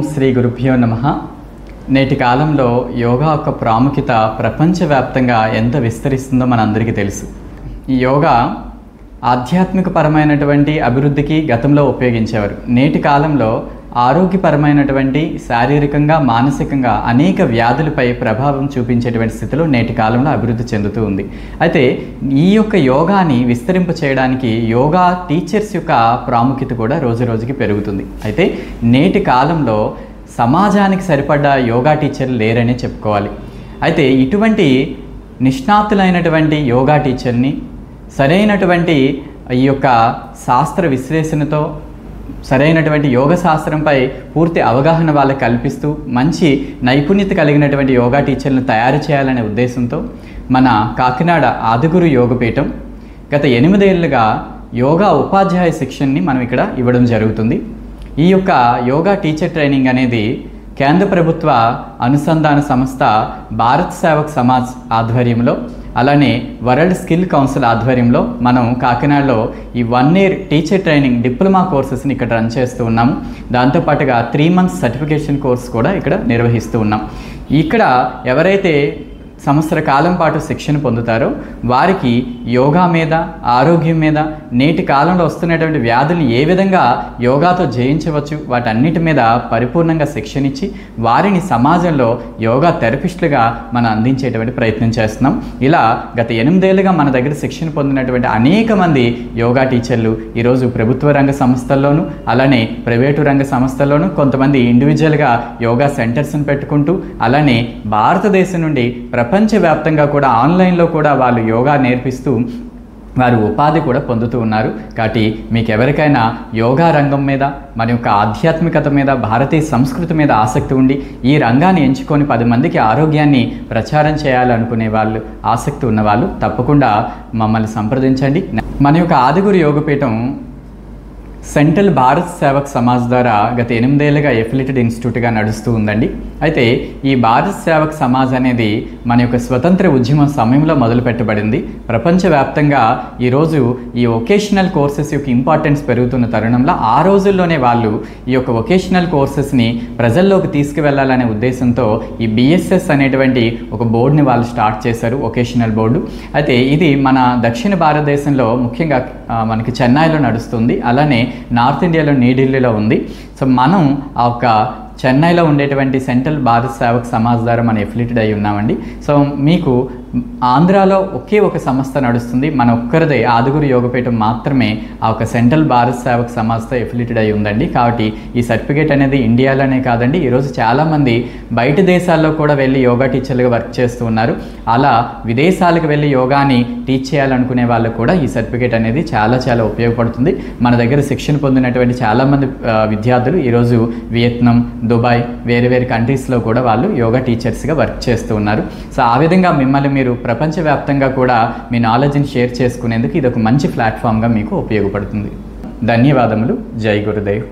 శ్రీ గురుభ్యో నమః. నేటి కాలంలో యోగా యొక్క ప్రాముఖ్యత ప్రపంచవ్యాప్తంగా ఎంత విస్తరిస్తుందో మనందరికీ తెలుసు. ఈ యోగా ఆధ్యాత్మిక పరమైనటువంటి అభివృద్ధికి గతంలో ఉపయోగించేవారు. నేటి కాలంలో ఆరోగ్యపరమైనటువంటి శారీరకంగా మానసికంగా అనేక వ్యాధులపై ప్రభావం చూపించేటువంటి స్థితిలో నేటి కాలంలో అభివృద్ధి చెందుతూ ఉంది. అయితే ఈ యొక్క యోగాని విస్తరింప చేయడానికి యోగా టీచర్స్ యొక్క ప్రాముఖ్యత కూడా రోజు రోజుకి పెరుగుతుంది. అయితే నేటి కాలంలో సమాజానికి సరిపడ్డ యోగా టీచర్లు లేరని చెప్పుకోవాలి. అయితే ఇటువంటి నిష్ణాతులైనటువంటి యోగా టీచర్ని సరైనటువంటి ఈ యొక్క శాస్త్ర విశ్లేషణతో సరైనటువంటి యోగ శాస్త్రంపై పూర్తి అవగాహన వాళ్ళకి కల్పిస్తూ మంచి నైపుణ్యత కలిగినటువంటి యోగా టీచర్లను తయారు చేయాలనే ఉద్దేశంతో మన కాకినాడ ఆదిగురు యోగపీఠం గత 8 ఏళ్లుగా యోగా ఉపాధ్యాయ శిక్షణని మనం ఇక్కడ ఇవ్వడం జరుగుతుంది. ఈ యొక్క యోగా టీచర్ ట్రైనింగ్ అనేది కేంద్ర ప్రభుత్వ అనుసంధాన సంస్థ భారత్ సేవక్ సమాజ్ ఆధ్వర్యంలో, అలానే వరల్డ్ స్కిల్ కౌన్సిల్ ఆధ్వర్యంలో మనం కాకినాడలో ఈ 1 year టీచర్ ట్రైనింగ్ డిప్లొమా కోర్సెస్ని ఇక్కడ రన్ చేస్తూ ఉన్నాము. దాంతోపాటుగా 3 months సర్టిఫికేషన్ కోర్స్ కూడా ఇక్కడ నిర్వహిస్తూ ఉన్నాం. ఇక్కడ ఎవరైతే సంవత్సర కాలం పాటు శిక్షణ పొందుతారో వారికి యోగా మీద, ఆరోగ్యం మీద, నేటి కాలంలో వస్తున్నటువంటి వ్యాధుల్ని ఏ విధంగా యోగాతో జయించవచ్చు వాటన్నిటి మీద పరిపూర్ణంగా శిక్షణ ఇచ్చి వారిని సమాజంలో యోగా థెరపిస్టులుగా మనం అందించేటువంటి ప్రయత్నం చేస్తున్నాం. ఇలా గత 8 ఏళ్లుగా మన దగ్గర శిక్షణ పొందినటువంటి అనేక మంది యోగా టీచర్లు ఈరోజు ప్రభుత్వ రంగ సంస్థల్లోనూ అలానే ప్రైవేటు రంగ సంస్థల్లోనూ కొంతమంది ఇండివిజువల్గా యోగా సెంటర్స్ని పెట్టుకుంటూ అలానే భారతదేశం నుండి ప్రపంచవ్యాప్తంగా కూడా ఆన్లైన్లో కూడా వాళ్ళు యోగా నేర్పిస్తూ వారు ఉపాధి కూడా పొందుతూ ఉన్నారు. కాబట్టి మీకు ఎవరికైనా యోగా రంగం మీద, మన యొక్క ఆధ్యాత్మికత మీద, భారతీయ సంస్కృతి మీద ఆసక్తి ఉండి ఈ రంగాన్ని ఎంచుకొని 10 మందికి ఆరోగ్యాన్ని ప్రచారం చేయాలనుకునే వాళ్ళు, ఆసక్తి ఉన్నవాళ్ళు తప్పకుండా మమ్మల్ని సంప్రదించండి. మన యొక్క ఆదిగురు యోగపీఠం సెంట్రల్ భారత్ సేవక్ సమాజ్ ద్వారా గత 8 ఏళ్లుగా ఎఫిలియేటెడ్ ఇన్స్టిట్యూట్గా నడుస్తూ ఉందండి. అయితే ఈ భారత్ సేవక్ సమాజ్ అనేది మన యొక్క స్వతంత్ర ఉద్యమం సమయంలో మొదలు పెట్టబడింది. ప్రపంచవ్యాప్తంగా ఈరోజు ఈ వొకేషనల్ కోర్సెస్ యొక్క ఇంపార్టెన్స్ పెరుగుతున్న తరుణంలో ఆ రోజుల్లోనే వాళ్ళు ఈ యొక్క వొకేషనల్ కోర్సెస్ని ప్రజల్లోకి తీసుకువెళ్ళాలనే ఉద్దేశంతో ఈ BSS అనేటువంటి ఒక బోర్డుని వాళ్ళు స్టార్ట్ చేశారు, వొకేషనల్ బోర్డు. అయితే ఇది మన దక్షిణ భారతదేశంలో ముఖ్యంగా మనకి చెన్నైలో నడుస్తుంది, అలానే నార్త్ ఇండియాలో న్యూఢిల్లీలో ఉంది. సో మనం ఆ ఒక చెన్నైలో ఉండేటువంటి సెంట్రల్ భారత్ సేవక్ సమాజ్ ద్వారా మనం ఎఫిలియేటెడ్ అయి ఉన్నామండి. సో మీకు ఆంధ్రాలో ఒకే ఒక సంస్థ నడుస్తుంది, మన ఒక్కరిదే ఆదిగురు యోగపీఠం మాత్రమే ఆ ఒక సెంట్రల్ భారత్ సేవక్ సమాజ్తో ఎఫిలియేటెడ్ అయి ఉందండి. కాబట్టి ఈ సర్టిఫికేట్ అనేది ఇండియాలోనే కాదండి, ఈరోజు చాలామంది బయట దేశాల్లో కూడా వెళ్ళి యోగా టీచర్లుగా వర్క్ చేస్తూ ఉన్నారు. అలా విదేశాలకు వెళ్ళి యోగాని టీచ్ చేయాలనుకునే వాళ్ళకు కూడా ఈ సర్టిఫికేట్ అనేది చాలా చాలా ఉపయోగపడుతుంది. మన దగ్గర శిక్షణ పొందినటువంటి చాలామంది విద్యార్థులు ఈరోజు వియత్నాం, దుబాయ్, వేరే వేరే కంట్రీస్లో కూడా వాళ్ళు యోగా టీచర్స్గా వర్క్ చేస్తూ ఉన్నారు. సో ఆ విధంగా మిమ్మల్ని మీరు ప్రపంచవ్యాప్తంగా కూడా మీ నాలెడ్జ్ని షేర్ చేసుకునేందుకు ఇది ఒక మంచి ప్లాట్ఫామ్గా మీకు ఉపయోగపడుతుంది. ధన్యవాదములు. జై గురుదేవ్.